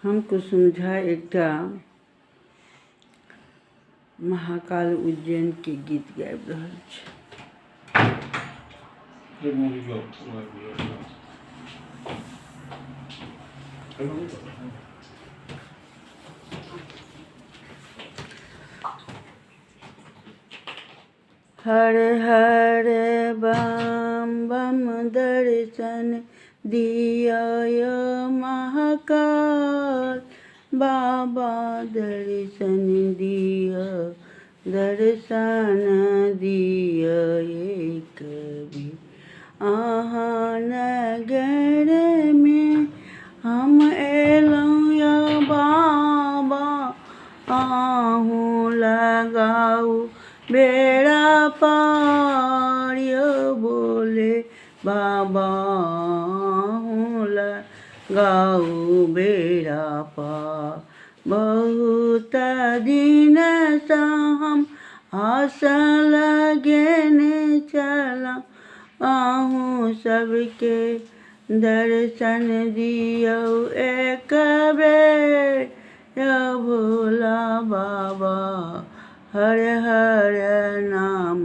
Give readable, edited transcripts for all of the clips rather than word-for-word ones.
हमको समझा एकटा महाकाल उज्जैन के गीत गाबि रहल छै। हर हर बम बम दर्शन दिया महाकाल, बाबा दर्शन दिया, दर्शन दिया एक भी। अहाँ नगर में हम एलहुँ या बाबा, अहूँ लगाऊ बेड़ा पार यौ बोले बाबा, अहूँ लगाऊ बेड़ा पार। बहुत दिन सँ हम आस लगेने छलहुँ, अहूँ सबके दर्शन दियौ एक बेर यौ भोला बाबा। हर हर नाम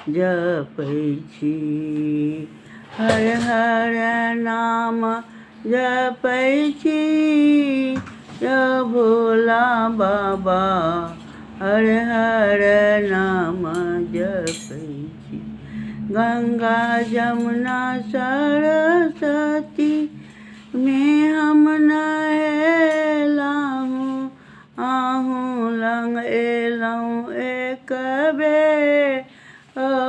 जपै छी, हर हर नाम जपै छी यौ भोला बाबा। हर हर नाम जपै छी। गंगा जमुना सरस्वती में हम नहेलहुँ, अहूँ लग एलहुँ एक बेर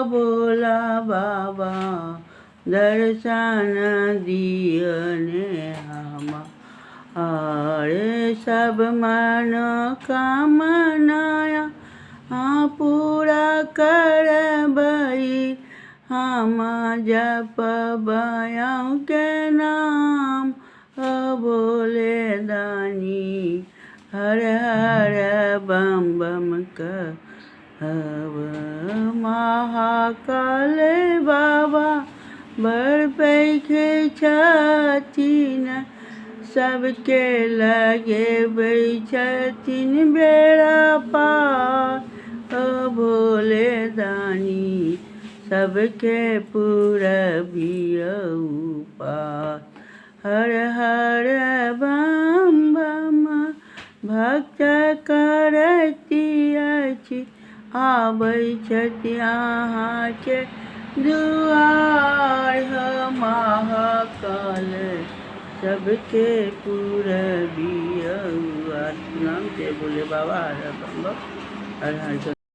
भोला बाबा। दर्शन दियने हमार सब मनोकामना पूरा करबै, हम जपबै अहुँके नाम भोले दानी। हर हर बम बम कहब महाकाल बाबा बड़ पैघ छथिन, सबके लगेबै छथिन बेड़ा पार भोले दानी। सबके पूरबियौ पार। हर हर बम बम भक्त करैत अछि, आबै छथि अहाँके दुआर महाकाल। सबके पूरबियौ। नाम से बोले बाबा हर बम बम हर हर।